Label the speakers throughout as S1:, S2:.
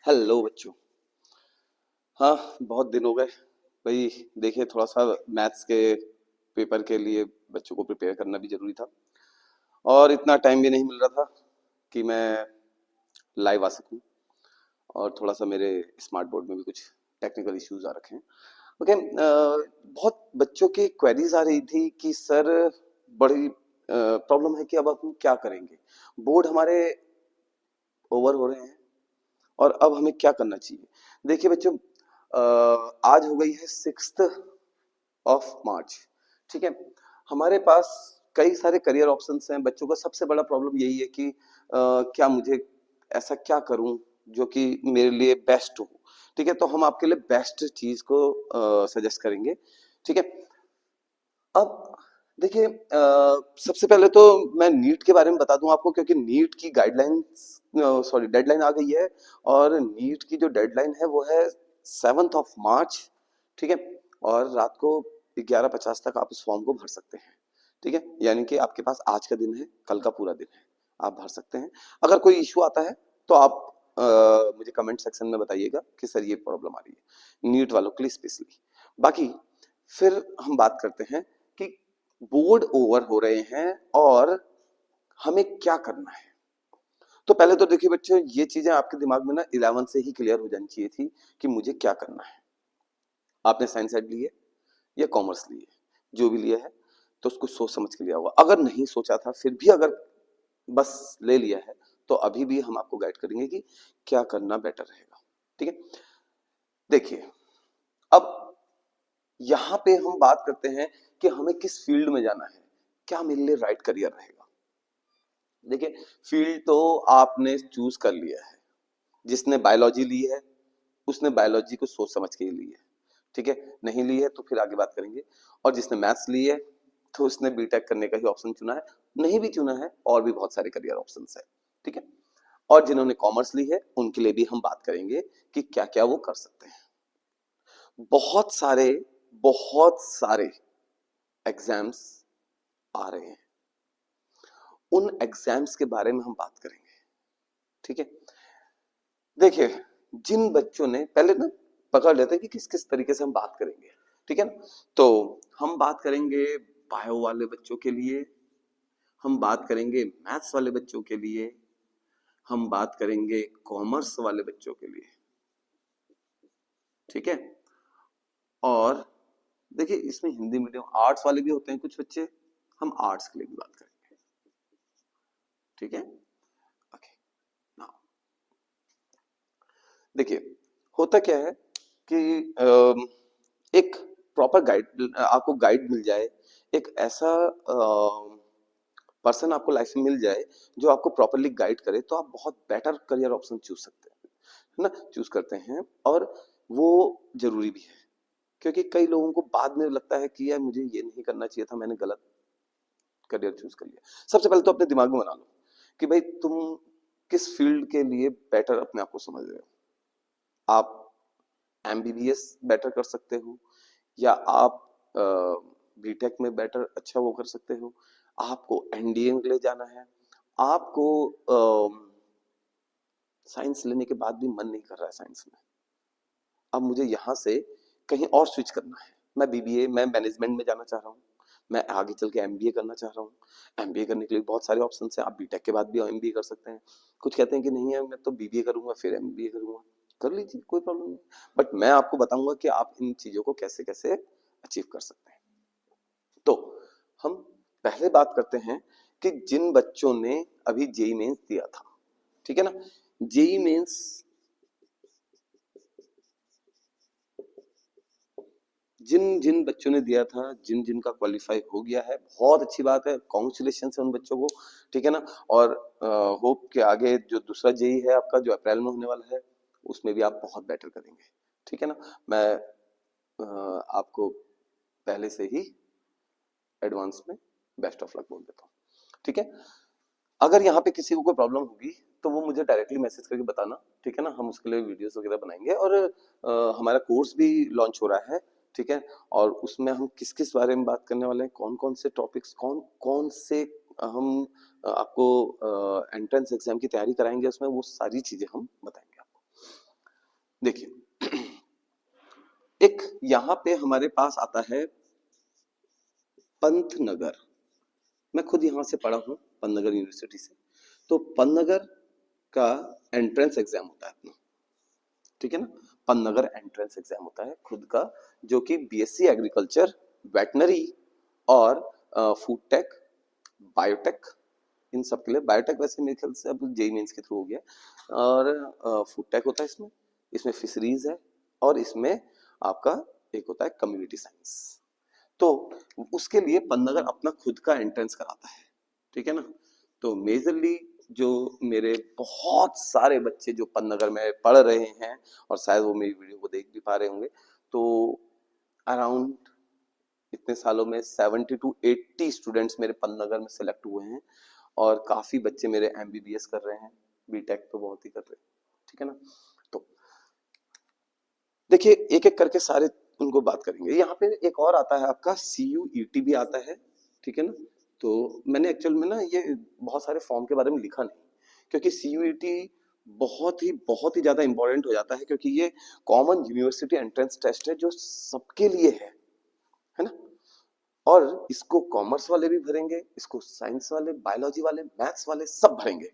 S1: Hello बच्चों। हाँ, बहुत दिन हो गए भाई। देखिए, थोड़ा सा मैथ्स के पेपर के लिए बच्चों को प्रिपेयर करना भी जरूरी था और इतना टाइम भी नहीं मिल रहा था कि मैं लाइव आ सकूं। और थोड़ा सा मेरे स्मार्ट बोर्ड में भी कुछ टेक्निकल इश्यूज आ रखे हैं। ओके। बहुत बच्चों की क्वेरीज आ रही थी कि सर, बड़ी प्रॉब्लम है कि अब हम क्या करेंगे। बोर्ड हमारे ओवर हो रहे हैं और अब हमें क्या करना चाहिए। देखिए बच्चों, आज हो गई है 6 मार्च। ठीक है। हमारे पास कई सारे करियर ऑप्शंस हैं। बच्चों का सबसे बड़ा प्रॉब्लम यही है कि क्या मुझे ऐसा क्या करूं जो कि मेरे लिए बेस्ट हो। ठीक है, तो हम आपके लिए बेस्ट चीज को सजेस्ट करेंगे। ठीक है। अब देखिए, सबसे पहले तो मैं नीट के बारे में बता दूं आपको, क्योंकि नीट की गाइडलाइंस, सॉरी, डेडलाइन आ गई है। और नीट की जो डेडलाइन है वो है 7 मार्च। ठीक है। और रात को 11:50 तक आप उस फॉर्म को भर सकते हैं। ठीक है, यानी कि आपके पास आज का दिन है, कल का पूरा दिन है, आप भर सकते हैं। अगर कोई इशू आता है तो आप मुझे कमेंट सेक्शन में बताइएगा कि सर ये प्रॉब्लम आ रही है, नीट वालों के लिए स्पेशली। बाकी फिर हम बात करते हैं कि बोर्ड ओवर हो रहे हैं और हमें क्या करना है। तो पहले तो देखिए बच्चों, ये चीजें आपके दिमाग में ना 11 से ही क्लियर हो जानी चाहिए थी कि मुझे क्या करना है। आपने साइंस साइड ली है या कॉमर्स ली है, जो भी लिया है, तो उसको सोच समझ के लिया होगा। अगर नहीं सोचा था फिर भी अगर बस ले लिया है, तो अभी भी हम आपको गाइड करेंगे कि क्या करना बेटर रहेगा। ठीक है। देखिए, अब यहाँ पे हम बात करते हैं कि हमें किस फील्ड में जाना है, क्या मेरे लिए राइट करियर रहेगा। देखिए, फील्ड तो आपने चूज कर लिया है। जिसने बायोलॉजी ली है उसने बायोलॉजी को सोच समझ के ही ली है। ठीक है। नहीं ली है तो फिर आगे बात करेंगे। और जिसने मैथ्स ली है तो उसने बीटेक करने का ही ऑप्शन चुना है। नहीं भी चुना है, और भी बहुत सारे करियर ऑप्शन है। ठीक है। और जिन्होंने कॉमर्स ली है उनके लिए भी हम बात करेंगे कि क्या क्या वो कर सकते हैं। बहुत सारे, बहुत सारे एग्जाम्स आ रहे हैं। उन एग्जाम्स के बारे में हम बात करेंगे। ठीक है। देखिए, जिन बच्चों ने पहले ना पकड़ लेते हैं कि किस किस तरीके से हम बात करेंगे। ठीक है ना। तो हम बात करेंगे बायो वाले बच्चों के लिए, हम बात करेंगे मैथ्स वाले बच्चों के लिए, हम बात करेंगे कॉमर्स वाले बच्चों के लिए। ठीक है। और देखिए, इसमें हिंदी मीडियम आर्ट्स वाले भी होते हैं कुछ बच्चे, हम आर्ट्स के लिए भी बात करेंगे। ठीक है। ओके। नाउ देखिए, होता क्या है कि एक प्रॉपर गाइड आपको गाइड मिल जाए, एक ऐसा पर्सन आपको लाइफ में मिल जाए जो आपको प्रॉपरली गाइड करे, तो आप बहुत बेटर करियर ऑप्शन चूज सकते हैं, है ना, चूज करते हैं। और वो जरूरी भी है, क्योंकि कई लोगों को बाद में लगता है कि यार मुझे ये नहीं करना चाहिए था, मैंने गलत करियर चूज कर लिया। सबसे पहले तो अपने दिमाग में बना लो कि भाई तुम किस फील्ड के लिए बेटर अपने आप को समझ रहे हो। आप एमबीबीएस बेटर कर सकते हो, या आप बीटेक में बेटर अच्छा वो कर सकते हो, आपको एनडीए के लिए जाना है, आपको साइंस लेने के बाद भी मन नहीं कर रहा है साइंस में, अब मुझे यहाँ से कहीं और स्विच करना है, मैं बीबीए, मैं मैनेजमेंट में जाना चाह रहा हूँ, मैं आगे चल के एमबीए करना चाह रहा हूँ। एमबीए करने के लिए बहुत सारे ऑप्शन हैं, आप बीटेक के बाद भी एमबीए कर सकते हैं। कुछ कहते हैं कि नहीं है, मैं तो बीबीए करूंगा फिर एमबीए करूंगा, कर लीजिए, कोई प्रॉब्लम नहीं। बट मैं आपको बताऊंगा कि आप इन चीजों को कैसे कैसे अचीव कर सकते हैं। तो हम पहले बात करते हैं कि जिन बच्चों ने अभी जेई मेंस दिया था, ठीक है ना, जेई मेंस, जिन जिन बच्चों ने दिया था, जिन जिन का क्वालिफाई हो गया है, बहुत अच्छी बात है, कॉन्ग्रेचुलेशन है उन बच्चों को। ठीक है ना। और होप के आगे जो दूसरा जेई है आपका, जो अप्रैल में होने वाला है, उसमें भी आप बहुत बेटर करेंगे। ठीक है ना। मैं आपको पहले से ही एडवांस में बेस्ट ऑफ लक बोल देता हूँ। ठीक है। अगर यहाँ पे किसी को कोई प्रॉब्लम होगी तो वो मुझे डायरेक्टली मैसेज करके बताना। ठीक है ना, हम उसके लिए वीडियोस वगैरह बनाएंगे। और हमारा कोर्स भी लॉन्च हो रहा है। ठीक है। और उसमें हम किस किस बारे में बात करने वाले हैं, कौन कौन से टॉपिक्स, कौन कौन से हम आपको एंट्रेंस एग्जाम की तैयारी कराएंगे, उसमें वो सारी चीजें हम बताएंगे आपको। देखिए एक यहाँ पे हमारे पास आता है पंतनगर। मैं खुद यहाँ से पढ़ा हूँ, पंतनगर यूनिवर्सिटी से। तो पंतनगर का एंट्रेंस एग्जाम होता है अपना, ठीक है ना। पंतनगर एंट्रेंस एग्जाम होता है खुद का, जो कि बीएससी एग्रीकल्चर, वेटनरी और फूड टेक, बायोटेक, इन सब के लिए। बायोटेक वैसे मेरे ख्याल से अब जेईई मेंस के थ्रू हो गया। और फूड टेक होता है इसमें, इसमें फिशरीज है, और इसमें आपका एक होता है कम्युनिटी साइंस। तो उसके लिए पंतनगर अपना खुद का एंट्रेंस कराता है, ठीक है ना। तो मेजरली जो मेरे बहुत सारे बच्चे जो पंतनगर में पढ़ रहे हैं, और शायद वो मेरी वीडियो को देख भी पा रहे होंगे, तो अराउंड इतने सालों में 70 टू 80 स्टूडेंट्स मेरे पंतनगर में सिलेक्ट हुए हैं, और काफी बच्चे मेरे एमबीबीएस कर रहे हैं, बीटेक तो बहुत ही कर रहे हैं, ठीक है ना। तो देखिए एक एक करके सारे उनको बात करेंगे। यहाँ पे एक और आता है आपका CUET भी आता है, ठीक है ना। तो मैंने एक्चुअल में ना ये बहुत सारे फॉर्म के बारे में लिखा नहीं, क्योंकि CUET बहुत ही ज्यादा इंपॉर्टेंट हो जाता है, क्योंकि ये कॉमन यूनिवर्सिटी एंट्रेंस टेस्ट है जो सबके लिए है ना। और इसको कॉमर्स वाले भी भरेंगे, इसको साइंस वाले, बायोलॉजी वाले, मैथ्स वाले सब भरेंगे,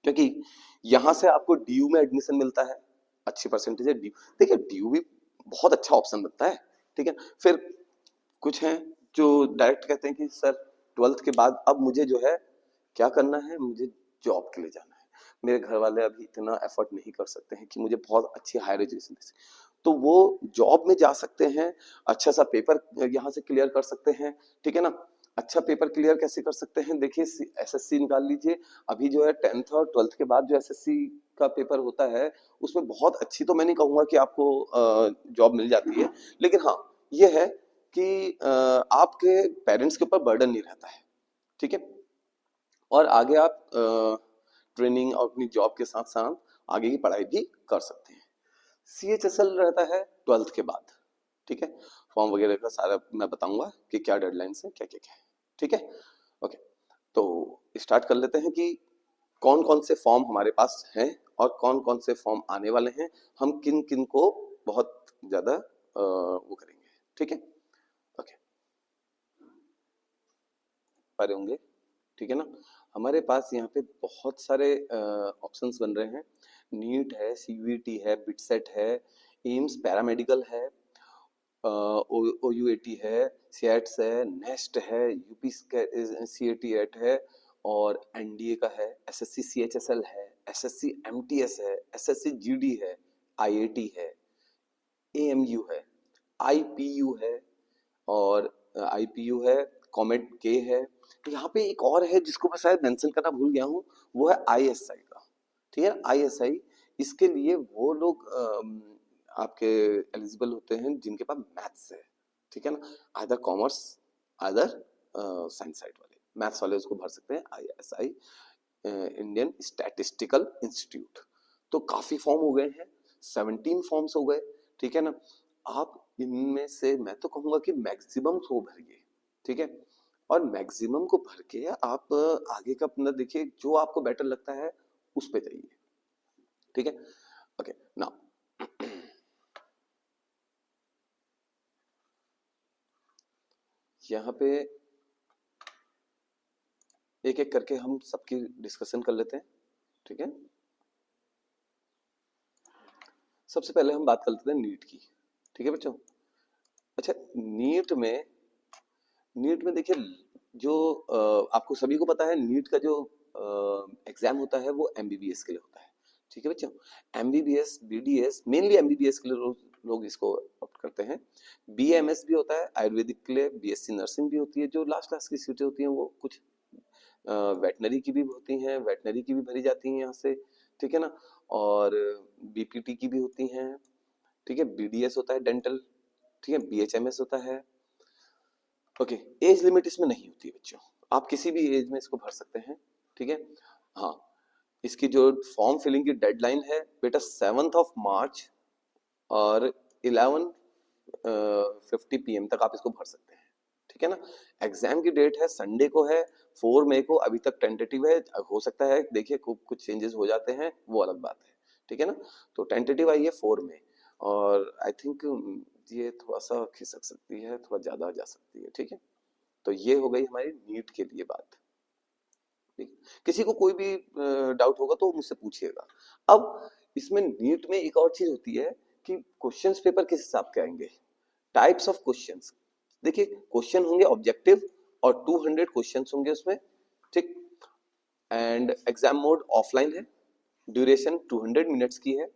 S1: क्योंकि यहां से आपको डीयू में एडमिशन मिलता है, अच्छी परसेंटेज है डीयू। देखिए डीयू भी बहुत अच्छा ऑप्शन बनता है, ठीक है। फिर कुछ हैं जो डायरेक्ट कहते हैं कि सर 12th के बाद अब मुझे जो है क्या करना है, मुझे जॉब के लिए जाना है, मेरे घर वाले अभी इतना एफर्ट नहीं कर सकते हैं कि मुझे बहुत अच्छी हायर एजुकेशन दे सके, तो वो जॉब में जा सकते हैं, अच्छा सा पेपर यहाँ से क्लियर कर सकते हैं, ठीक है ना। अच्छा पेपर क्लियर कैसे कर सकते हैं, देखिए एसएससी निकाल लीजिए। अभी जो है 10th और 12th के बाद जो एसएससी का पेपर होता है, उसमें बहुत अच्छी, तो मैं नहीं कहूंगा कि आपको जॉब मिल जाती है, लेकिन हाँ ये है कि आपके पेरेंट्स के ऊपर बर्डन नहीं रहता है, ठीक है। और आगे आप ट्रेनिंग और अपनी जॉब के साथ साथ आगे की पढ़ाई भी कर सकते हैं। CHSL रहता है 12th के बाद, ठीक है। फॉर्म वगैरह का सारा मैं बताऊंगा कि क्या डेडलाइंस है, क्या क्या क्या है, ठीक है। ओके, तो स्टार्ट कर लेते हैं कि कौन कौन से फॉर्म हमारे पास हैं और कौन कौन से फॉर्म आने वाले हैं, हम किन किन को बहुत ज्यादा वो करेंगे, ठीक है। ओके, पा रहे होंगे, ठीक है ना। हमारे पास यहाँ पे बहुत सारे ऑप्शंस बन रहे हैं। नीट है, CUET है, बिटसेट है, एम्स पैरामेडिकल है, OUAT है, सीएट्स है, नेस्ट है, यूपी CAT है, और एनडीए का है, SSC CHSL है, SSC MTS है, SSC GD है, IIT है, AMU है, IPU है, और IPU है, कॉमेट के है। यहाँ पे एक और है जिसको मैं शायद मेंशन करना भूल गया हूँ, वो है ISI का, ठीक है। ISI इसके लिए वो लोग आपके एलिजिबल होते हैं जिनके पास मैथ्स है, ठीक है ना। Either commerce, either science side वाले, मैथ्स वाले उसको भर सकते हैं। ISI Indian statistical institute. तो काफी फॉर्म हो गए हैं, 17 फॉर्म्स हो गए, ठीक है ना। आप इनमें से मैं तो कहूंगा कि मैक्सिमम को भरिए, ठीक है। और मैक्सिमम को भर के आप आगे का अपना देखिए, जो आपको बेटर लगता है उस पे जाइए, ठीक है। ओके नाउ यहाँ पे एक एक करके हम सबकी डिस्कशन कर लेते हैं, ठीक है। सबसे पहले हम बात कर लेते हैं नीट की, ठीक है बच्चों। अच्छा, नीट में देखिए जो आपको सभी को पता है, नीट का जो एग्जाम होता है वो एमबीबीएस के लिए होता है, ठीक है बच्चों। एमबीबीएस, बीडीएस, मेनली एमबीबीएस के लिए लोग इसको ऑप्ट करते हैं। बीएमएस भी होता है आयुर्वेदिक के लिए, बीएससी नर्सिंग भी होती है, जो लास्ट लास्ट की सीटें होती हैं वो कुछ वेटनरी की भी होती हैं, वेटनरी की भी भरी जाती हैं यहाँ से, ठीक है ना। और बीपीटी की भी होती हैं, ठीक है। बीडीएस होता है डेंटल, ठीक है। बीएचएमएस होता है। ओके, एज लिमिट इसमें नहीं होती है बच्चों, आप किसी भी एज में इसको भर सकते हैं, ठीक है। हाँ, इसकी जो फॉर्म फिलिंग की डेडलाइन है बेटा 7 मार्च, और 11:50 PM तक आप इसको भर सकते हैं, ठीक है ना। एग्जाम की डेट है संडे को है, 4 मई को, अभी तक टेंटेटिव है, हो सकता है देखिए कुछ चेंजेस हो जाते हैं, वो अलग बात है, ठीक है ना। तो टेंटेटिव आई है 4 में, और आई थिंक ये थोड़ा सा खिसक सकती है, थोड़ा ज्यादा जा सकती है, ठीक है। तो ये हो गई हमारी नीट के लिए बात, ठीक। किसी को कोई भी डाउट होगा तो मुझसे पूछिएगा। अब इसमें नीट में एक और चीज होती है कि क्वेश्चंस पेपर किस हिसाब के आएंगे, टाइप्स ऑफ क्वेश्चंस। देखिए क्वेश्चन होंगे ऑब्जेक्टिव और 200 क्वेश्चंस होंगे उसमें, ठीक। एंड एग्जाम मोड ऑफलाइन है, ड्यूरेशन 200 मिनट्स की है,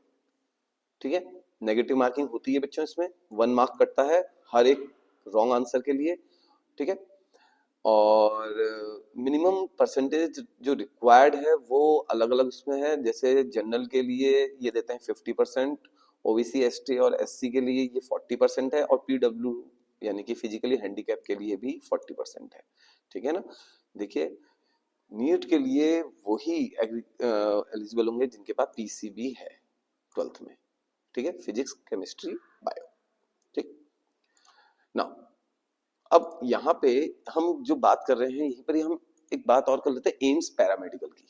S1: ठीक है। नेगेटिव मार्किंग होती है बच्चों इसमें, 1 मार्क कटता है हर एक रॉन्ग आंसर के लिए, ठीक है। और मिनिमम परसेंटेज जो रिक्वायर्ड है वो अलग अलग उसमें है, जैसे जनरल के लिए ये देते हैं 50%, ओबीसी एसटी और एससी के लिए ये 40% है, और पीडब्ल्यू यानी कि फिजिकली हैंडीकैप के लिए भी 40% है, ठीक है ना। देखिए नीट के लिए वही एलिजिबल होंगे जिनके पास पीसीबी है 12th में, ठीक है, फिजिक्स केमिस्ट्री बायो, ठीक ना। अब यहाँ पे हम जो बात कर रहे हैं यहीं पर ही हम एक बात और कर लेते हैं एम्स पैरामेडिकल की,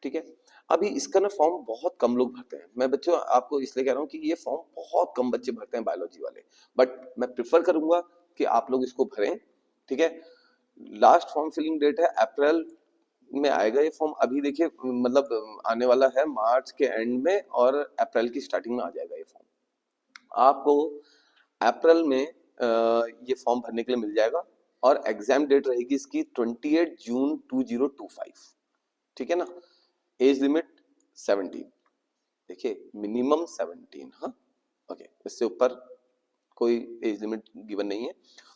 S1: ठीक है। अभी इसका ना फॉर्म बहुत कम लोग भरते हैं, मैं बच्चों आपको इसलिए कह रहा हूँ कि ये फॉर्म बहुत कम बच्चे भरते हैं बायोलॉजी वाले, बट मैं प्रिफर करूंगा कि आप लोग इसको भरें, ठीक है। लास्ट फॉर्म फिलिंग डेट है अप्रैल में आएगा ये फॉर्म, अभी देखिए मतलब आने वाला है मार्च के एंड में और अप्रैल की स्टार्टिंग में आ जाएगा ये फॉर्म आपको। अप्रैल में ये फॉर्म भरने के लिए मिल जाएगा, और एग्जाम डेट रहेगी इसकी 28 जून 2025, ठीक है ना। एज लिमिट 17, देखिए मिनिमम 17, हाँ ओके, इससे ऊपर कोई एज लिमिट गिवन नहीं है।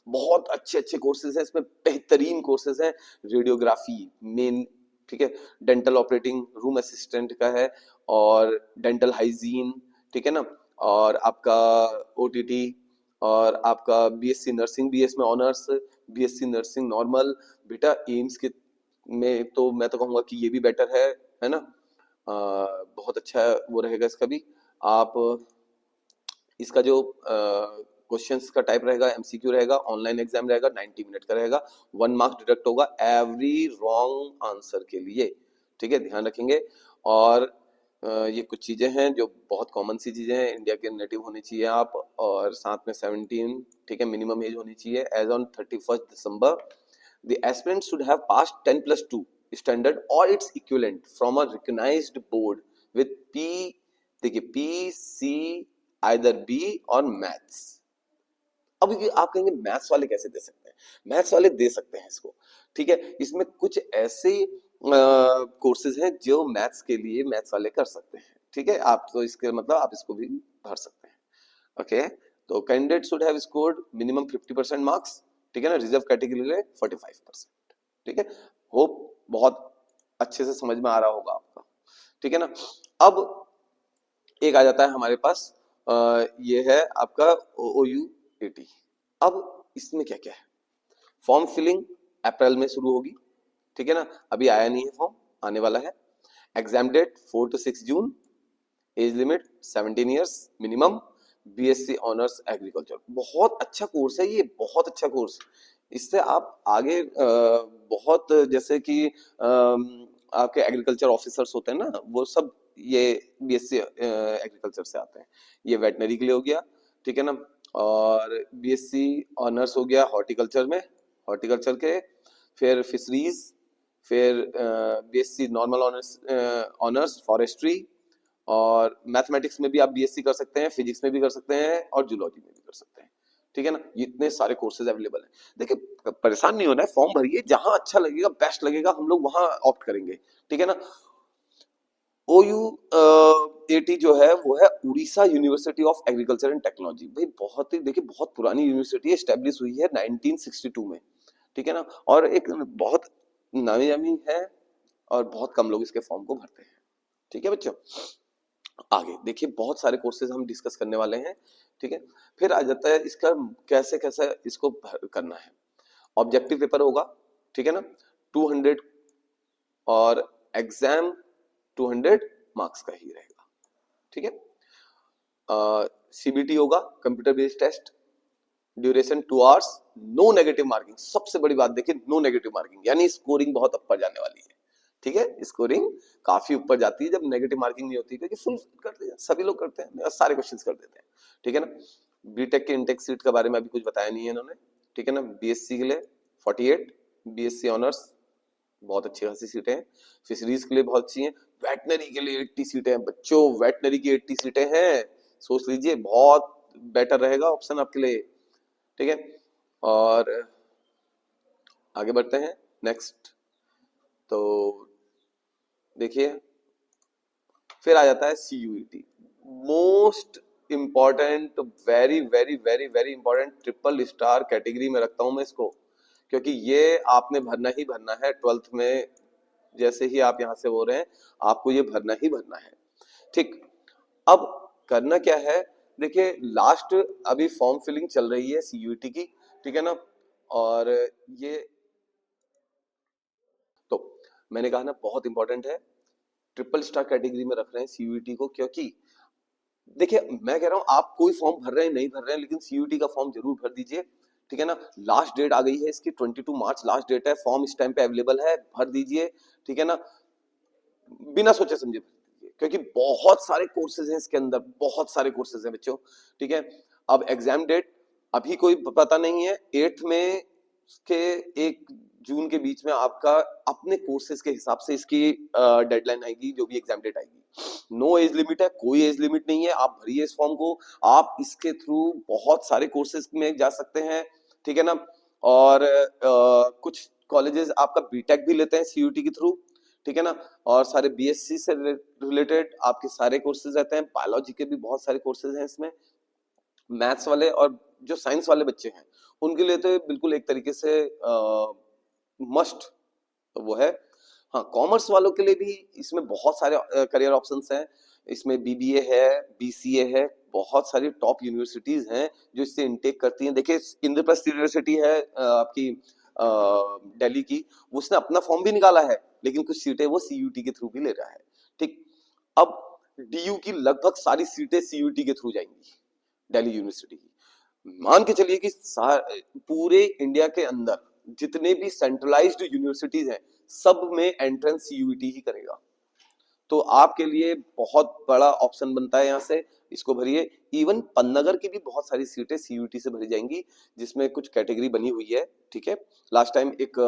S1: बहुत अच्छे अच्छे कोर्सेज हैं इसमें, बेहतरीन कोर्सेज हैं, रेडियोग्राफी मेन, ठीक है, डेंटल ऑपरेटिंग रूम असिस्टेंट का है, और डेंटल हाइजीन, ठीक है ना, और आपका ओटीटी, और आपका बीएससी नर्सिंग बीएस में ऑनर्स, बीएससी नर्सिंग नॉर्मल। बेटा एम्स के में तो मैं तो कहूंगा कि ये भी बेटर है ना। बहुत अच्छा वो रहेगा इसका भी। आप इसका जो क्वेश्चंस का टाइप रहेगा एमसीक्यू रहेगा, ऑनलाइन एग्जाम रहेगा, 90 मिनट का रहेगा, 1 मार्क डिडक्ट होगा एवरी रॉन्ग आंसर के लिए, ठीक है, ध्यान रखेंगे। और ये कुछ चीजें हैं जो बहुत कॉमन सी चीजें हैं, इंडिया के नेटिव होने चाहिए आप, और साथ में 17, ठीक है, मिनिमम एज होनी चाहिए। Age on 31 December the aspirant should have passed 10+2 standard और its equivalent from a recognised board with P, देखिए पी सी आइदर बी और मैथ्स। अब ये आप कहेंगे मैथ्स वाले कैसे दे सकते हैं, मैथ्स वाले दे सकते हैं इसको, ठीक है। इसमें कुछ ऐसे कोर्सेज हैं जो मैथ्स के लिए मैथ्स वाले कर सकते हैं, ठीक है। आप तो इसके मतलब आप इसको भी भर सकते हैं, ओके। तो candidate should have scored minimum 50% marks, ठीक है ना, रिजर्व कैटेगरी के लिए 45%, ठीक है। होप बहुत अच्छे से समझ में आ रहा होगा आपका, ठीक है ना। अब एक आ जाता है हमारे पास ये है आपका OU80। अब इसमें क्या क्या है, फॉर्म फिलिंग अप्रैल में शुरू होगी, ठीक है ना, अभी आया नहीं है फॉर्म, आने वाला है। Exam date 4 to 6 June, age limit 17 years minimum, BSc honours agriculture. बहुत अच्छा कोर्स है ये, बहुत अच्छा कोर्स। इससे आप आगे बहुत जैसे कि आपके एग्रीकल्चर ऑफिसर्स होते हैं ना, वो सब ये बीएससी एग्रीकल्चर से आते हैं। ये वेटनरी के लिए हो गया, ठीक है ना, और बीएससी ऑनर्स हो गया हॉर्टिकल्चर में, हॉर्टिकल्चर के, फिर फिशरीज, फिर BSc normal honours honours forestry, और मैथमेटिक्स में भी आप बीएससी कर सकते हैं, फिजिक्स में भी कर सकते हैं, और जूलॉजी में भी कर सकते हैं, ठीक है ना। ये इतने सारे कोर्सेज अवेलेबल हैं। देखिए परेशान नहीं होना है, फॉर्म भरिए, जहां अच्छा लगेगा बेस्ट लगेगा हम लोग वहां ऑप्ट करेंगे, ठीक है ना। OU80 जो है वो है Orissa university of agriculture and technology. भाई बहुत ही देखिए बहुत पुरानी यूनिवर्सिटी है, एस्टेब्लिश हुई है 1962 में, ठीक है ना, और एक बहुत नामी जामी है, और बहुत कम लोग इसके फॉर्म को भरते हैं, ठीक है बच्चों। आगे देखिए बहुत सारे कोर्सेज हम डिस्कस करने वाले हैं, ठीक है। फिर आ जाता है इसका कैसे कैसे इसको करना है। ऑब्जेक्टिव पेपर होगा, ठीक है ना, 200, और एग्जाम 200 मार्क्स का ही रहेगा, ठीक है। सीबीटी होगा, computer based test, duration 2 hours, no negative marking. सबसे बड़ी बात देखिए नो नेगेटिव मार्किंग, यानी स्कोरिंग बहुत ऊपर जाने वाली है, ठीक है, स्कोरिंग काफी ऊपर जाती है जब नेगेटिव मार्किंग नहीं होती, क्योंकि फुल करते हैं, सभी लोग करते हैं, सारे क्वेश्चंस कर देते हैं। ठीक है ना। बीटेक के इंटेक सीट के बारे में अभी कुछ बताया नहीं है इन्होंने। ठीक है ना। बीएससी के लिए 48, बीएससी ऑनर्स बहुत अच्छी खासी सीटें हैं, फिशरीज के लिए बहुत अच्छी हैं, वेटनरी के लिए 80 सीटें हैं बच्चों, वेटनरी की 80 सीटें हैं, सोच लीजिए, बहुत बेटर रहेगा ऑप्शन आपके लिए। ठीक है। और आगे बढ़ते हैं नेक्स्ट। तो देखिए फिर आ जाता है CUET, most important, very very very very important, triple star category में रखता हूं मैं इसको, क्योंकि ये आपने भरना ही भरना है 12th में, जैसे ही आप यहां से हो रहे हैं आपको ये भरना ही भरना है। ठीक। अब करना क्या है, देखिए लास्ट अभी फॉर्म फिलिंग चल रही है सीयूईटी की। ठीक है ना। और ये तो मैंने कहा ना बहुत इंपॉर्टेंट है, ट्रिपल स्टार कैटेगरी में रख रहे हैं सीयूईटी को, क्योंकि देखिए मैं कह रहा हूं आप कोई फॉर्म भर रहे हैं नहीं भर रहे हैं, लेकिन सीयूईटी का फॉर्म जरूर भर दीजिए। ठीक है ना। लास्ट डेट आ गई है इसकी, 22 मार्च लास्ट डेट है, फॉर्म इस टाइम पे अवेलेबल है, भर दीजिए। ठीक है ना। बिना सोचे समझे भर दीजिए, क्योंकि बहुत सारे कोर्सेज हैं इसके अंदर, बहुत सारे कोर्सेज हैं बच्चों। ठीक है। अब एग्जाम डेट अभी कोई पता नहीं है, 8 में के 1 जून के बीच में आपका अपने कोर्सेज के हिसाब से इसकी डेडलाइन आएगी, जो भी एग्जाम डेट आएगी। नो एज लिमिट है, कोई एज लिमिट नहीं है, आप भरिए इस फॉर्म को, आप इसके थ्रू बहुत सारे कोर्सेज में जा सकते हैं। ठीक है ना। और कुछ कॉलेजेस आपका बीटेक भी लेते हैं सीयूटी के थ्रू। ठीक है ना। और सारे बीएससी से रिलेटेड आपके सारे कोर्सेज रहते हैं, बायोलॉजी के भी बहुत सारे कोर्सेज हैं इसमें, मैथ्स वाले और जो साइंस वाले बच्चे हैं उनके लिए तो बिल्कुल एक तरीके से मस्ट वो है। हाँ, कॉमर्स वालों के लिए भी इसमें बहुत सारे करियर ऑप्शंस हैं, इसमें बीबीए है, बीसीए है, बहुत सारी टॉप यूनिवर्सिटीज हैं जो इससे इनटेक करती हैं। देखिए इंद्रप्रस्थ यूनिवर्सिटी है आपकी दिल्ली की, उसने अपना फॉर्म भी निकाला है, लेकिन कुछ सीटें वो सीयूटी के थ्रू भी ले रहा है। ठीक। अब डीयू की लगभग सारी सीटें सीयूटी के थ्रू जाएंगी, दिल्ली यूनिवर्सिटी की। मान के चलिए कि पूरे इंडिया के अंदर जितने भी सेंट्रलाइज्ड यूनिवर्सिटीज हैं सब में एंट्रेंस सीयूईटी ही करेगा, तो आपके लिए बहुत बड़ा ऑप्शन बनता है यहाँ से, इसको भरिए। इवन पन्नगर की भी बहुत सारी सीटें सीयूटी से भरी जाएंगी, जिसमें कुछ कैटेगरी बनी हुई है। ठीक है। लास्ट टाइम एक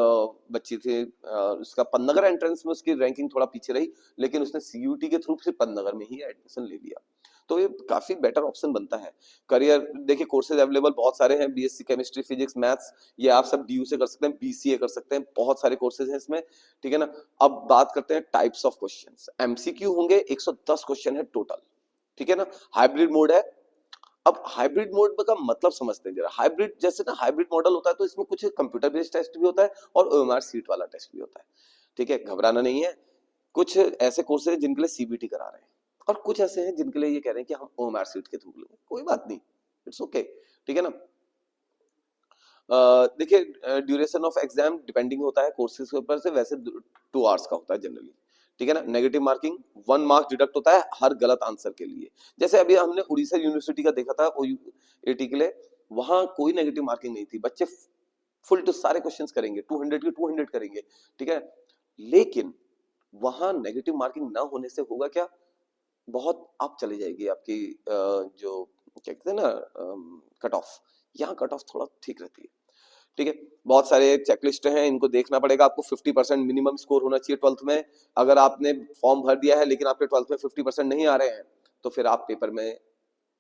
S1: बच्ची थी, उसका पन्नगर एंट्रेंस में उसकी रैंकिंग थोड़ा पीछे रही, लेकिन उसने सीयूटी के थ्रू सिर्फ पन्नगर में ही एडमिशन ले लिया, तो ये काफी बेटर ऑप्शन बनता है। करियर देखिए कोर्सेज अवेलेबल बहुत सारे हैं, बीएससी केमिस्ट्री फिजिक्स मैथ्स, ये आप सब डीयू से कर सकते हैं, बीसीए कर सकते हैं, बहुत सारे कोर्सेज हैं इसमें। ठीक है ना। अब बात करते हैं टाइप्स ऑफ क्वेश्चंस। एमसीक्यू होंगे 110 क्वेश्चन है टोटल। ठीक है ना। हाइब्रिड मोड है। अब हाइब्रिड मोड का मतलब समझते हैं जरा। हाइब्रिड जैसे ना हाइब्रिड मॉडल होता है तो इसमें कुछ कंप्यूटर बेस्ड टेस्ट भी होता है और ओएमआर सीट वाला टेस्ट भी होता है। ठीक है, घबराना नहीं है। कुछ ऐसे कोर्सेज जिनके लिए सीबीटी करा रहे हैं और कुछ ऐसे हैं जिनके लिए ये कह रहे हैं कि हम ओएमआर सीट के थ्रू लेंगे, कोई बात नहीं, इट्स ओके। ठीक है ना। देखिए ड्यूरेशन ऑफ एग्जाम डिपेंडिंग होता है कोर्सेज के ऊपर से, वैसे 2 आवर्स का होता है जनरली। ठीक है ना। नेगेटिव मार्किंग 1 मार्क डिडक्ट होता है हर गलत आंसर के लिए। जैसे अभी हमने उड़ीसा यूनिवर्सिटी का देखा था ओयूएटी के लिए, वहां कोई नेगेटिव मार्किंग नहीं थी, बच्चे फुल टू सारे क्वेश्चंस करेंगे, 200 के 200 करेंगे। ठीक है। लेकिन वहां नेगेटिव मार्किंग ना होने से होगा क्या, बहुत आप चली जाएगी आपकी जो क्या कहते हैं ना कट ऑफ, यहाँ कट ऑफ थोड़ा ठीक रहती है। ठीक है। बहुत सारे चेकलिस्ट हैं, इनको देखना पड़ेगा आपको। 50% मिनिमम स्कोर होना चाहिए 12th में। अगर आपने फॉर्म भर दिया है लेकिन आपके 12th में 50% नहीं आ रहे हैं तो फिर आप पेपर में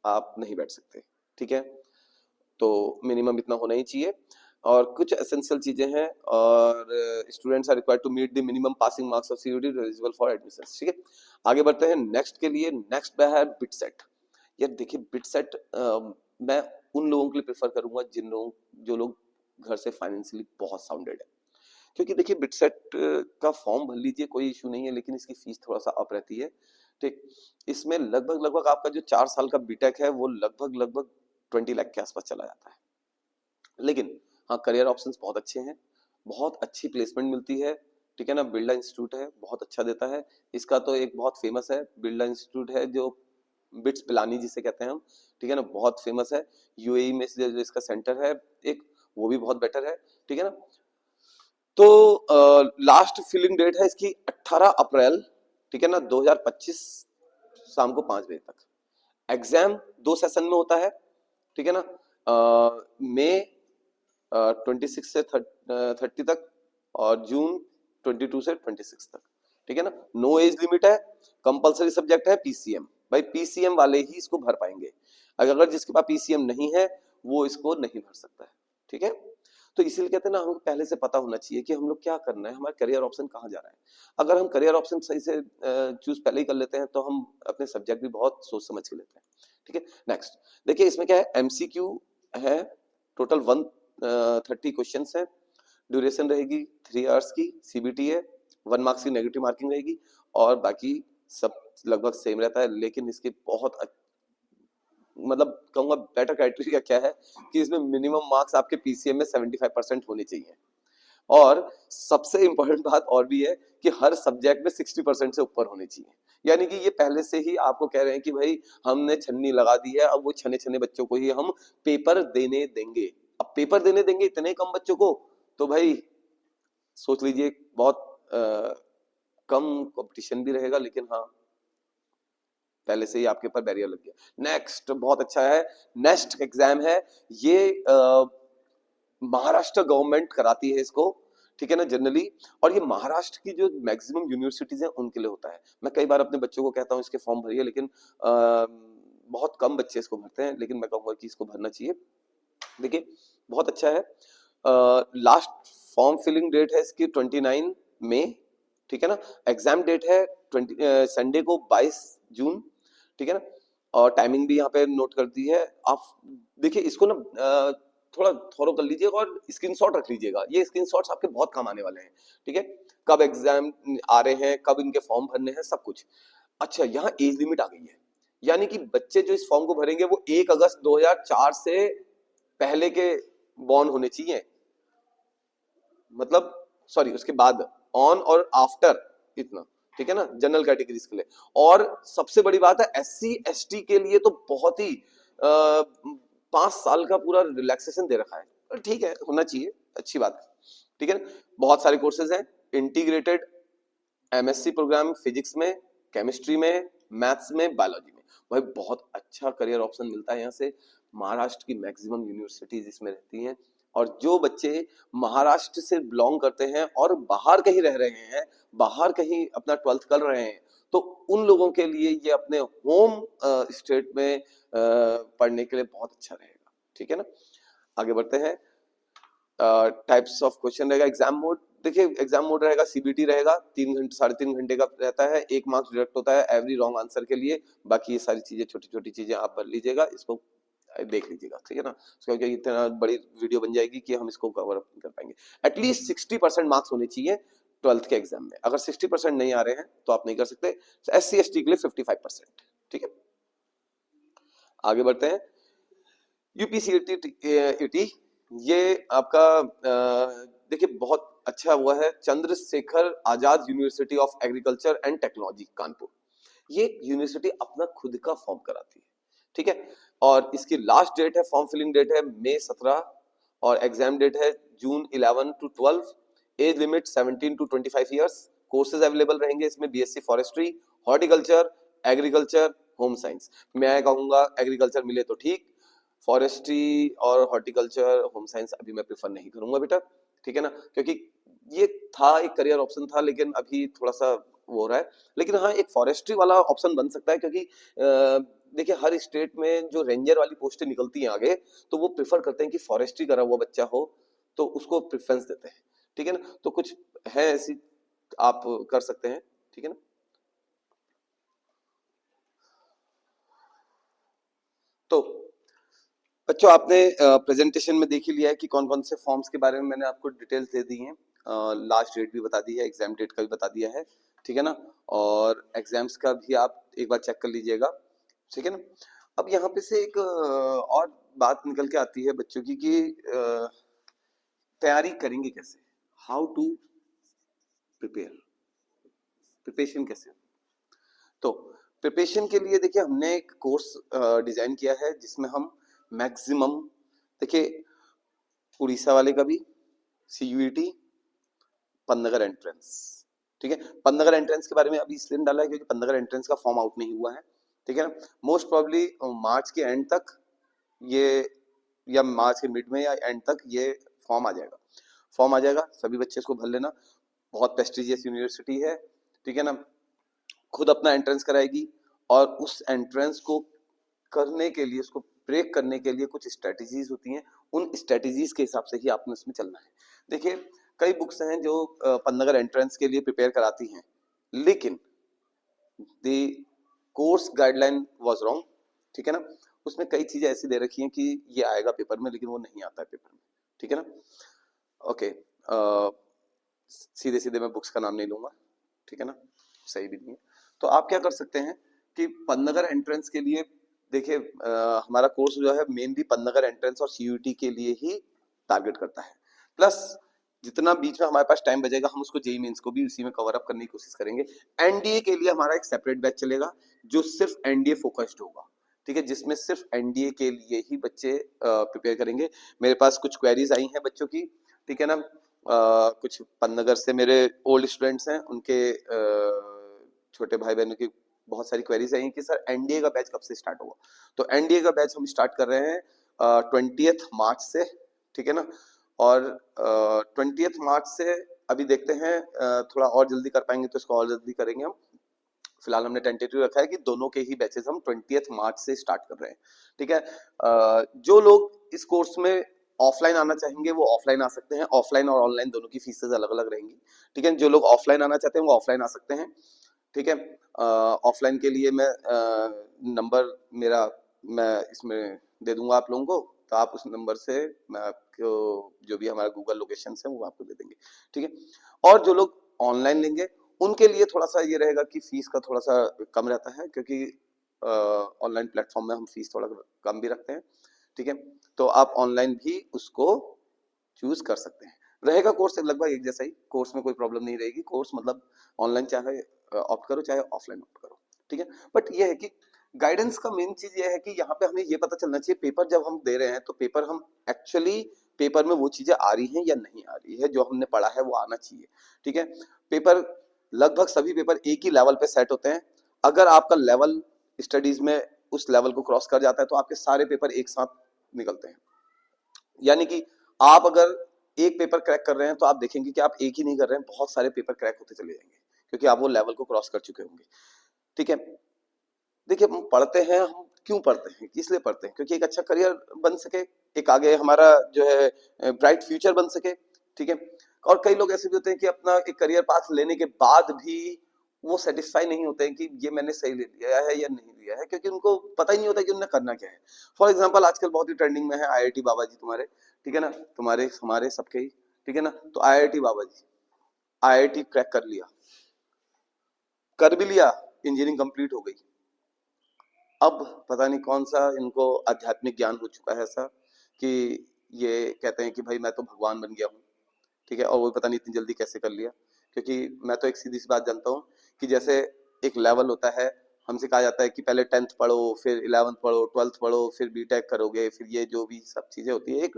S1: आप नहीं बैठ सकते। ठीक है। तो मिनिमम इतना होना ही चाहिए। और कुछ एसेंशियल चीजें हैं, और students are required to meet the minimum passing marks of CUT eligible for admission. ठीक है। आगे बढ़ते हैं नेक्स्ट के लिए। नेक्स्ट पे है बिट सेट। यार देखिए बिट सेट मैं उन लोगों के लिए प्रेफर करूंगा जो लोग घर से फाइनेंशियली बहुत साउंडेड है, क्योंकि देखिए बिट सेट का फॉर्म भर लीजिए, कोई इशू नहीं है, लेकिन इसकी फीस थोड़ा सा अप रहती है। ठीक। इसमें लगभग लगभग आपका जो 4 साल का बीटेक है वो लगभग लगभग 20 लाख के आसपास चला जाता है। लेकिन हाँ, करियर ऑप्शंस बहुत अच्छे हैं, बहुत अच्छी प्लेसमेंट मिलती है। ठीक है ना। बिरला इंस्टीट्यूट है, बहुत अच्छा देता है। इसका तो एक बहुत फेमस है बिरला इंस्टीट्यूट है, जो बिट्स पिलानी जिसे कहते हैं हम। ठीक है ना, बहुत फेमस है। यूएई में जो इसका सेंटर है एक, वो भी बहुत बेटर है। ठीक है ना। तो लास्ट फिलिंग डेट है इसकी 18 अप्रैल, ठीक है ना, 2025 शाम को 5 बजे तक। एग्जाम 2 सेशन में होता है, ठीक है ना, मई 26 से 30 तक और जून 22 से 26 तक, ठीक है ना। नो एज लिमिट है, कंपलसरी सब्जेक्ट है पीसीएम। भाई पीसीएम वाले ही इसको भर पाएंगे, अगर जिसके पास पीसीएम नहीं है वो इसको नहीं भर सकता है, ठीक है। तो इसीलिए कहते हैं ना, हमको पहले से पता होना चाहिए कि हम लोग क्या करना है, हमारा करियर ऑप्शन कहाँ जा रहा है। अगर हम करियर ऑप्शन सही से चूज पहले ही कर लेते हैं तो हम अपने सब्जेक्ट भी बहुत सोच समझ के लेते हैं, ठीक है। नेक्स्ट देखिए, इसमें क्या है, एमसीक्यू है, टोटल 130 क्वेश्चन है, ड्यूरेशन रहेगी 3 आवर्स की, सीबीटी है, 1 मार्क्स की नेगेटिव मार्किंग रहेगी, और बाकी सब लगभग सेम रहता है। लेकिन इसके बहुत मतलब कहूंगा बेटर क्राइटेरिया क्या है कि इसमें मिनिमम मार्क्स आपके पीसीएम में 75% होने चाहिए, और सबसे इंपॉर्टेंट बात और भी है कि हर सब्जेक्ट में 60% से ऊपर होने चाहिए। यानी कि ये पहले से ही आपको कह रहे हैं कि भाई हमने छन्नी लगा दी है, अब वो छने छने बच्चों को ही हम पेपर देने देंगे। अब पेपर देने देंगे इतने कम बच्चों को, तो भाई सोच लीजिए बहुत कम कंपटीशन भी रहेगा, लेकिन हाँ पहले से ही आपके ऊपर बैरियर लग गया। नेक्स्ट बहुत अच्छा है, नेक्स्ट एग्जाम है ये महाराष्ट्र गवर्नमेंट कराती है इसको, ठीक है ना, जनरली। और ये महाराष्ट्र की जो मैक्सिमम यूनिवर्सिटीज हैं उनके लिए होता है। मैं कई बार अपने बच्चों को कहता हूँ इसके फॉर्म भरिए, लेकिन बहुत कम बच्चे इसको भरते हैं, लेकिन मैं कहूंगा कि इसको भरना चाहिए। देखिए बहुत अच्छा है, लास्ट फॉर्म फिलिंग डेट है इसकी 29 मई, ठीक है ना। एग्जाम डेट है 20 संडे को 22 जून, ठीक है ना। और टाइमिंग भी यहाँ पे नोट कर दी है। आप देखिए इसको ना थोड़ा थॉरो कर लीजिएगा और स्क्रीनशॉट रख लीजिएगा, ये स्क्रीनशॉट्स आपके बहुत काम आने वाले हैं, ठीक है। कब एग्जाम आ रहे हैं, कब इनके फॉर्म भरने हैं, सब कुछ। अच्छा, यहाँ एज लिमिट आ गई है, यानी कि बच्चे जो इस फॉर्म को भरेंगे वो 1 अगस्त 2004 से पहले के बॉर्न होने चाहिए, मतलब सॉरी उसके बाद, ऑन और आफ्टर इतना, ठीक है ना, जनरल कैटेगरीज के लिए। और सबसे बड़ी बात है एससी एसटी के लिए तो बहुत ही 5 साल का पूरा रिलैक्सेशन दे रखा है, ठीक है, होना चाहिए, अच्छी बात है, ठीक है ना। बहुत सारे कोर्सेज हैं, इंटीग्रेटेड एमएससी प्रोग्राम फिजिक्स में, केमिस्ट्री में, मैथ्स में, बायोलॉजी में। भाई बहुत अच्छा करियर ऑप्शन मिलता है यहाँ से। महाराष्ट्र की मैक्सिमम यूनिवर्सिटीज इसमें रहती हैं, और जो बच्चे महाराष्ट्र से बिलोंग करते हैं और बाहर कहीं रह रहे हैं, बाहर कहीं अपना 12th कर रहे हैं, तो उन लोगों के लिए ये अपने होम स्टेट में पढ़ने के लिए बहुत अच्छा रहेगा, ठीक है ना। आगे बढ़ते हैं, टाइप्स ऑफ क्वेश्चन रहेगा, एग्जाम मोड। देखिए एग्जाम मोड रहेगा, सीबीटी रहेगा, 3 घंटे 3.5 घंटे का रहता है, 1 मार्क्स डिडक्ट होता है एवरी रॉन्ग आंसर के लिए। बाकी ये सारी चीजें छोटी छोटी चीजें आप भर लीजिएगा, इसको देख लीजिएगा, ठीक है ना, क्योंकि इतना बड़ी वीडियो बन जाएगी कि हम इसको कवर अप नहीं कर पाएंगे। एटलीस्ट 60% मार्क्स होने चाहिए 12th के एग्जाम में, अगर 60% नहीं आ रहे हैं तो आप नहीं कर सकते। एससी एसटी के लिए 55%, ठीक है। आगे बढ़ते हैं, यूपीसीईटी, ये आपका देखिए बहुत अच्छा हुआ है, Chandrashekhar Azad university of agriculture and technology Kanpur. ये यूनिवर्सिटी अपना खुद का फॉर्म कराती है, ठीक है। और इसकी लास्ट डेट है, फॉर्म फिलिंग डेट है मई 17, और एग्जाम डेट है जून 11 to 12। As limit 17 to 25 years. Courses available रहेंगे इसमें, BSc forestry, horticulture, agriculture, home science. मैं कहूंगा एग्रीकल्चर मिले तो ठीक, फॉरेस्ट्री और हॉर्टिकल्चर, होम साइंस अभी मैं प्रेफर नहीं करूंगा बेटा, ठीक है ना, क्योंकि ये था एक करियर ऑप्शन था, लेकिन अभी थोड़ा सा वो हो रहा है। लेकिन हाँ एक फॉरेस्ट्री वाला ऑप्शन बन सकता है, क्योंकि देखिए हर स्टेट में जो रेंजर वाली पोस्टें निकलती हैं आगे, तो वो प्रेफर करते हैं कि फॉरेस्ट्री करा हुआ बच्चा हो, तो उसको प्रेफरेंस देते हैं, ठीक है ना। तो कुछ है ऐसी आप कर सकते हैं, ठीक है ना। तो बच्चों आपने प्रेजेंटेशन में देख ही लिया है कि कौन कौन से फॉर्म्स के बारे में मैंने आपको डिटेल्स दे दी हैं, लास्ट डेट भी बता दी है, एग्जाम डेट का भी बता दिया है, ठीक है ना। और एग्जाम्स का भी आप एक बार चेक कर लीजिएगा, ठीक है ना। अब यहाँ पे से एक और बात निकल के आती है बच्चों की कि तैयारी करेंगे कैसे, हाउ टू प्रिपेयर, प्रिपरेशन कैसे। तो प्रिपरेशन के लिए देखिए हमने एक कोर्स डिजाइन किया है जिसमें हम मैक्सिमम, देखिए उड़ीसा वाले का भी, सीयूईटी, पन्नगर एंट्रेंस। ठीक है, पन्नगर एंट्रेंस के बारे में अभी इसलिए नहीं डाला है क्योंकि पन्नगर एंट्रेंस का फॉर्म आउट नहीं हुआ है। ठीक है ना, मोस्ट प्रॉब्ली मार्च के एंड तक ये, या मार्च के मिड में या एंड तक ये फॉर्म आ जाएगा। फॉर्म आ जाएगा, सभी बच्चे इसको भर लेना। बहुत प्रेस्टिजियस यूनिवर्सिटी है। ठीक है ना, खुद अपना एंट्रेंस कराएगी और उस एंट्रेंस को करने के लिए, उसको ब्रेक करने के लिए कुछ स्ट्रेटजीज होती हैं। उन स्ट्रेटजीज के हिसाब से ही आपने उसमें चलना है। देखिए, कई बुक्स हैं जो पन्नगर एंट्रेंस के लिए प्रिपेयर कराती हैं, लेकिन the course guideline was wrong. ठीक है ना, उसमें कई चीजें ऐसी दे रखी हैं कि ये आएगा पेपर में, लेकिन वो नहीं आता है पेपर में। ठीक है ना, ओके। सीधे सीधे मैं बुक्स का नाम नहीं लूंगा, ठीक है ना, सही भी नहीं है। तो आप क्या कर सकते हैं कि पन्नगर एंट्रेंस के लिए, देखिए हमारा कोर्स जो है मेनली पन्नगर एंट्रेंस और सीयूईटी के लिए ही टारगेट करता है। प्लस जितना बीच में हमारे पास टाइम बचेगा हम उसको जेईई मेंस को भी उसी में कवर अप करने की कोशिश करेंगे। एनडीए के लिए हमारा एक सेपरेट बैच चलेगा जो सिर्फ एनडीए फोकस्ड होगा। ठीक है, जिसमें सिर्फ एनडीए के लिए ही बच्चे प्रिपेयर करेंगे। मेरे पास कुछ क्वेरीज आई हैं बच्चों की, ठीक है ना, कुछ पन्नगर से मेरे ओल्ड स्टूडेंट्स हैं, उनके छोटे भाई बहनों की बहुत सारी क्वेरीज आई हैं कि सर एनडीए का बैच कब से स्टार्ट होगा। तो एनडीए का बैच हम स्टार्ट कर रहे हैं 20 मार्च से। ठीक है ना, और 20 मार्च से अभी देखते हैं, थोड़ा और जल्दी कर पाएंगे तो इसको और जल्दी करेंगे हम। फिलहाल हमने टेंटेटिव रखा है कि दोनों के ही बैचेस हम 20 मार्च से स्टार्ट कर रहे हैं। ठीक है, जो लोग इस कोर्स में ऑफलाइन आना चाहेंगे वो ऑफलाइन आ सकते हैं। ऑफलाइन और ऑनलाइन दोनों की फीसेस अलग अलग रहेंगी। ठीक है, जो लोग ऑफलाइन आना चाहते हैं वो ऑफलाइन आ सकते हैं। ठीक है, ऑफलाइन के लिए मैं नंबर मेरा मैं इसमें दे दूंगा आप लोगों को, तो आप उस नंबर से मैं आपको जो भी हमारा गूगल लोकेशन है वो आपको दे देंगे। ठीक है, और जो लोग ऑनलाइन लेंगे उनके लिए थोड़ा सा ये रहेगा कि फीस का थोड़ा सा कम रहता है, क्योंकि ऑनलाइन प्लेटफॉर्म में हम फीस थोड़ा कम भी रखते हैं। ठीक है, तो आप ऑनलाइन भी उसको चूज कर सकते हैं। रहेगा कोर्स लगभग एक जैसा ही, कोर्स में कोई प्रॉब्लम नहीं रहेगी। कोर्स मतलब ऑनलाइन चाहे ऑप्ट करो चाहे ऑफलाइन ऑप्ट करो। ठीक है, बट ये है कि गाइडेंस का मेन चीज ये है कि यहाँ पे हमें ये पता चलना चाहिए पेपर जब हम दे रहे हैं तो पेपर हम एक्चुअली पेपर में वो चीजें आ रही हैं या नहीं आ रही है, जो हमने पढ़ा है वो आना चाहिए। ठीक है, पेपर लगभग सभी पेपर एक ही लेवल पे सेट होते हैं। अगर आपका लेवल स्टडीज में उस लेवल को क्रॉस कर जाता है तो आपके सारे पेपर एक साथ निकलते हैं। यानी कि आप अगर एक पेपर क्रैक कर रहे हैं तो आप देखेंगे कि आप एक ही नहीं कर रहे हैं, बहुत सारे पेपर क्रैक होते चले जाएंगे क्योंकि आप वो लेवल को क्रॉस कर चुके होंगे। ठीक है, देखिए हम पढ़ते हैं, हम क्यों पढ़ते हैं, इसलिए पढ़ते हैं क्योंकि एक अच्छा करियर बन सके, एक आगे हमारा जो है ब्राइट फ्यूचर बन सके। ठीक है, और कई लोग ऐसे भी होते हैं कि अपना एक करियर पाथ लेने के बाद भी वो सेटिस्फाई नहीं होते हैं कि ये मैंने सही ले लिया है या नहीं लिया है, क्योंकि उनको पता ही नहीं होता कि उन्हें करना क्या है। फॉर एग्जाम्पल आजकल बहुत ही ट्रेंडिंग में है आईआईटी बाबा जी तुम्हारे, ठीक है ना, तुम्हारे हमारे सबके ही। ठीक है ना, तो आईआईटी बाबा जी आईआईटी क्रैक कर लिया, कर भी लिया, इंजीनियरिंग कंप्लीट हो गई। अब पता नहीं कौन सा इनको आध्यात्मिक ज्ञान हो चुका है ऐसा कि ये कहते हैं कि भाई मैं तो भगवान बन गया हूँ। ठीक है, और वो पता नहीं इतनी जल्दी कैसे कर लिया, क्योंकि मैं तो एक सीधी सी बात जानता हूँ कि जैसे एक लेवल होता है, हमसे कहा जाता है कि पहले 10th पढ़ो, फिर 11th पढ़ो, 12th पढ़ो, फिर बीटेक करोगे, फिर ये जो भी सब चीजें होती है एक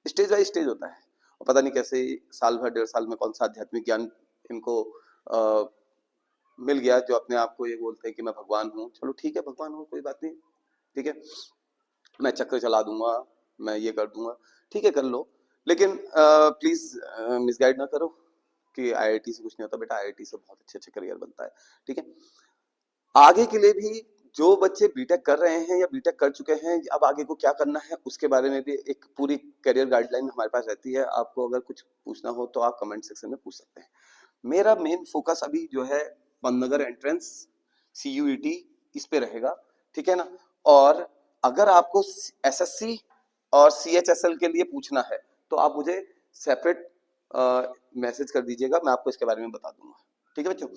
S1: स्टेज बाय स्टेज होता है। और पता नहीं कैसे साल भर 1.5 साल में कौन सा आध्यात्मिक ज्ञान इनको मिल गया जो अपने आप को ये बोलते हैं कि मैं भगवान हूँ। चलो ठीक है, भगवान हो, कोई बात नहीं। ठीक है, मैं चक्र चला दूंगा, मैं ये कर दूंगा, ठीक है कर लो, लेकिन प्लीज मिसगाइड ना करो कि आईआईटी से कुछ नहीं होता। बेटा आईआईटी से बहुत अच्छे अच्छे करियर बनता है। ठीक है, आगे के लिए भी जो बच्चे बीटेक कर रहे हैं या बीटेक कर चुके हैं, अब आगे को क्या करना है उसके बारे में भी एक पूरी करियर गाइडलाइन हमारे पास रहती है। आपको अगर कुछ पूछना हो तो आप कमेंट सेक्शन में पूछ सकते हैं। मेरा मेन फोकस अभी जो है पन्नगर एंट्रेंस, सीयूईटी, इस पे रहेगा। ठीक है ना, और अगर आपको एसएससी और सीएचएसएल के लिए पूछना है तो आप मुझे सेपरेट मैसेज कर दीजिएगा, मैं आपको इसके बारे में बता दूंगा। ठीक है बच्चों,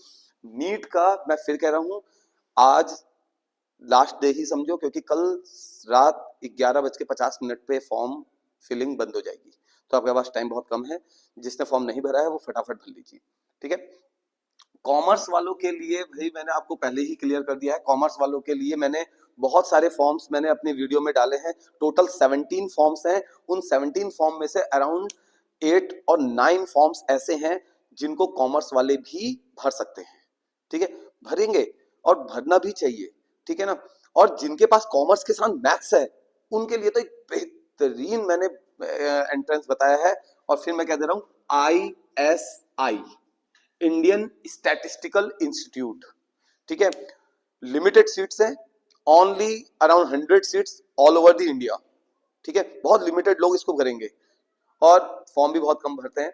S1: नीट का मैं फिर कह रहा हूँ आज लास्ट डे ही समझो, क्योंकि कल रात 11:50 पे फॉर्म फिलिंग बंद हो जाएगी, तो आपके पास टाइम बहुत कम है। जिसने फॉर्म नहीं भरा है वो फटाफट भर लीजिए। ठीक है, कॉमर्स वालों के लिए भाई मैंने आपको पहले ही क्लियर कर दिया है। कॉमर्स वालों के लिए मैंने बहुत सारे फॉर्म्स मैंने अपने वीडियो में डाले हैं। टोटल 17 फॉर्म्स हैं। उन 17 फॉर्म में से अराउंड 8 और 9 फॉर्म्स ऐसे हैं जिनको कॉमर्स वाले भी भर सकते हैं, ठीक है, भरेंगे और भरना भी चाहिए, ठीक है ना। और जिनके पास कॉमर्स के साथ मैथ्स है उनके लिए तो एक बेहतरीन मैंने एंट्रेंस बताया है। और फिर मैं कह दे रहा हूं ISI, इंडियन स्टैटिस्टिकल इंस्टीट्यूट, ठीक है, लिमिटेड सीट्स है, only around 100 seats all over the India, ठीक है, बहुत लिमिटेड लोग इसको करेंगे और फॉर्म भी बहुत कम भरते हैं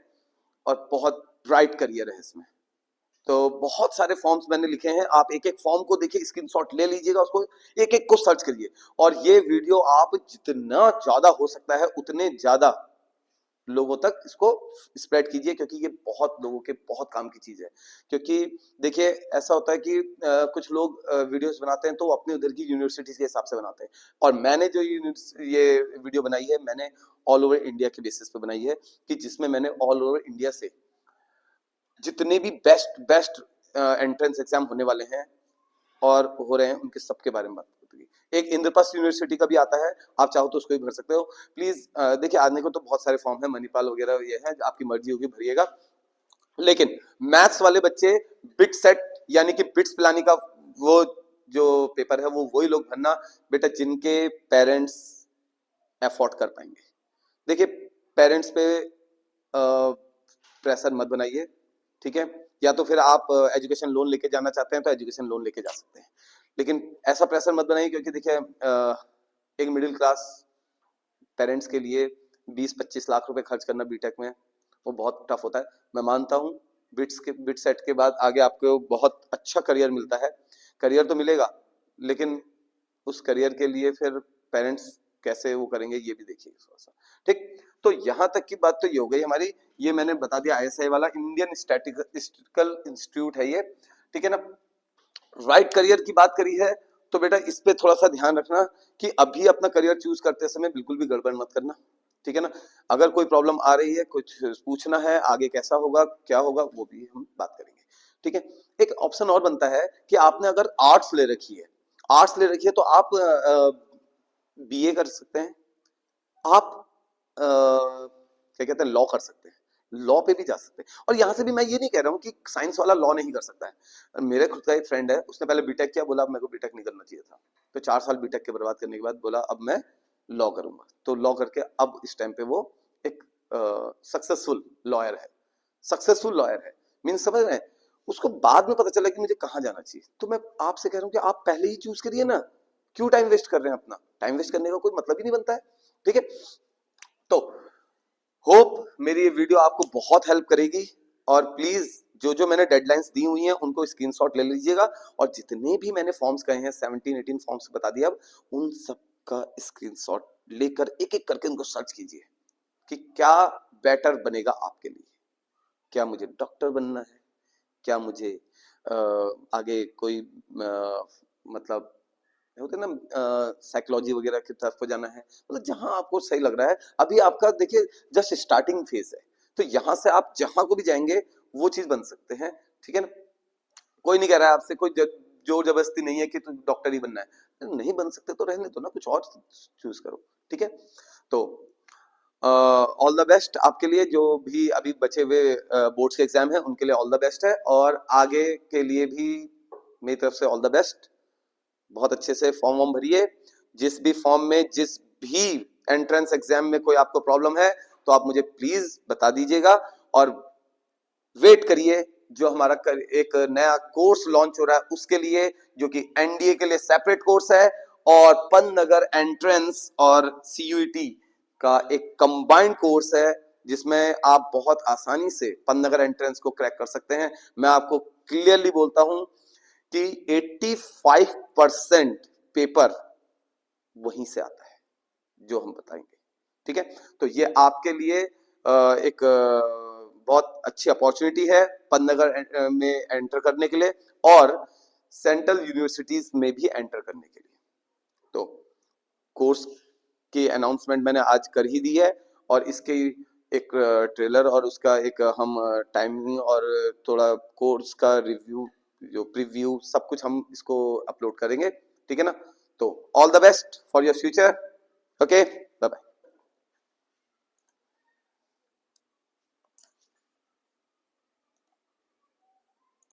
S1: और बहुत ब्राइट करियर है इसमें। तो बहुत सारे फॉर्म्स मैंने लिखे हैं, आप एक एक फॉर्म को देखिए, स्क्रीनशॉट ले लीजिएगा, उसको एक एक को सर्च करिए और ये वीडियो आप जितना ज्यादा हो सकता है उतने ज्यादा लोगों तक इसको स्प्रेड कीजिए, क्योंकि ये बहुत लोगों के बहुत काम की चीज है। क्योंकि देखिए ऐसा होता है कि कुछ लोग वीडियोस बनाते हैं तो अपने उधर की यूनिवर्सिटी के हिसाब से बनाते हैं, और मैंने जो ये वीडियो बनाई है मैंने ऑल ओवर इंडिया के बेसिस पे बनाई है, कि जिसमें मैंने ऑल ओवर इंडिया से जितने भी बेस्ट बेस्ट एंट्रेंस एग्जाम होने वाले हैं और हो रहे हैं उनके सबके बारे में बात होगी। एक इंद्रप्रस्थ यूनिवर्सिटी का भी आता है, आप चाहो तो उसको भी भर सकते हो। प्लीज देखिए आने को तो बहुत सारे फॉर्म है, मणिपाल वगैरह ये है, आपकी मर्जी होगी भरिएगा, लेकिन मैथ्स वाले बच्चे बिट सेट यानी कि बिट्स पिलानी का वो जो पेपर है वो वही लोग भरना बेटा जिनके पेरेंट्स अफोर्ड कर पाएंगे। देखिए पेरेंट्स पे प्रेशर मत बनाइए, ठीक है, या तो फिर आप एजुकेशन लोन लेके जाना चाहते हैं तो एजुकेशन लोन लेके जा सकते हैं, लेकिन ऐसा प्रेशर मत बनाइए, क्योंकि देखिए एक मिडिल क्लास पेरेंट्स के लिए 20-25 लाख रुपए खर्च करना बीटेक में वो बहुत टफ होता है। मैं मानता हूँ बिट सेट के बाद आगे आपको बहुत अच्छा करियर मिलता है, करियर तो मिलेगा, लेकिन उस करियर के लिए फिर पेरेंट्स कैसे वो करेंगे ये भी देखिए थोड़ा सा, ठीक। तो यहाँ तक की बात तो ये हो गई हमारी, ये मैंने बता दिया ISI वाला, इंडियन स्टैटिस्टिकल इंस्टीट्यूट है ये, ठीक है ना। राइट करियर की बात करी है तो बेटा इस पे थोड़ा सा ध्यान रखना कि अभी अपना करियर चूज करते समय बिल्कुल भी गड़बड़ मत करना, ठीक है ना। अगर कोई प्रॉब्लम आ रही है, कुछ पूछना है आगे कैसा होगा क्या होगा वो भी हम बात करेंगे, ठीक है। एक ऑप्शन और बनता है कि आपने अगर आर्ट्स ले रखी है, आर्ट्स ले रखी है तो आप BA कर सकते हैं, आप क्या कहते हैं लॉ कर सकते हैं, लॉ पे भी जा सकते हैं। और यहाँ से भी मैं ये नहीं कह रहा हूँ कि साइंस वाला लॉ नहीं कर सकता है। मेरे खुद का एक फ्रेंड है, उसने पहले बीटेक किया, बोला अब मेरे को बीटेक नहीं करना चाहिए था, तो 4 साल बीटेक के बर्बाद करने के बाद बोला अब मैं लॉ करूंगा, तो लॉ करके अब इस टाइम पे वो एक सक्सेसफुल लॉयर है, सक्सेसफुल लॉयर है, मीन्स समझ रहे हैं। उसको बाद में पता चला कि मुझे कहाँ जाना चाहिए, तो मैं आपसे कह रहा हूँ कि आप पहले ही चूज करिए ना, क्यों टाइम वेस्ट कर रहे हैं अपना, टाइम वेस्ट करने का कोई मतलब ही नहीं बनता है, ठीक है। तो होप मेरी ये वीडियो आपको बहुत हेल्प करेगी, और प्लीज जो जो मैंने डेडलाइंस दी हुई हैं उनको स्क्रीनशॉट ले लीजिएगा, और जितने भी मैंने फॉर्म्स कहे हैं 17-18 फॉर्म्स बता दिए, अब उन सब का स्क्रीनशॉट लेकर एक एक करके उनको सर्च कीजिए कि क्या बेटर बनेगा आपके लिए, क्या मुझे डॉक्टर बनना है, क्या मुझे आगे कोई मतलब होते ना साइकोलॉजी वगैरह की तरफ को जाना है, मतलब जहां आपको सही लग रहा है। अभी आपका देखिए जस्ट स्टार्टिंग फेज है, तो यहाँ से आप जहां को भी जाएंगे वो चीज बन सकते हैं, ठीक है ना। कोई नहीं कह रहा है आपसे, कोई जोर जबरदस्ती नहीं है कि तुम डॉक्टर ही बनना है, नहीं बन सकते तो रहने दो ना, कुछ और चूज करो, ठीक है। तो ऑल द बेस्ट आपके लिए, जो भी अभी बचे हुए बोर्ड्स के एग्जाम है उनके लिए ऑल द बेस्ट है, और आगे के लिए भी मेरी तरफ से ऑल द बेस्ट। बहुत अच्छे से फॉर्म वॉर्म भरिए, जिस भी फॉर्म में जिस भी एंट्रेंस एग्जाम में कोई आपको प्रॉब्लम है तो आप मुझे प्लीज बता दीजिएगा, और वेट करिए जो हमारा एक नया कोर्स लॉन्च हो रहा है उसके लिए, जो कि NDA के लिए सेपरेट कोर्स है, और पन्नगर एंट्रेंस और CUET का एक कंबाइंड कोर्स है, जिसमें आप बहुत आसानी से पन्नगर एंट्रेंस को क्रैक कर सकते हैं। मैं आपको क्लियरली बोलता हूं कि 85% पेपर वहीं से आता है जो हम बताएंगे, ठीक है। तो ये आपके लिए एक बहुत अच्छी अपॉर्चुनिटी है पन्नगर में एंटर करने के लिए, और सेंट्रल यूनिवर्सिटीज में भी एंटर करने के लिए। तो कोर्स की अनाउंसमेंट मैंने आज कर ही दी है, और इसकी एक ट्रेलर और उसका एक हम टाइमिंग और थोड़ा कोर्स का रिव्यू जो प्रीव्यू सब कुछ हम इसको अपलोड करेंगे, ठीक है ना। तो all the best for your future, okay.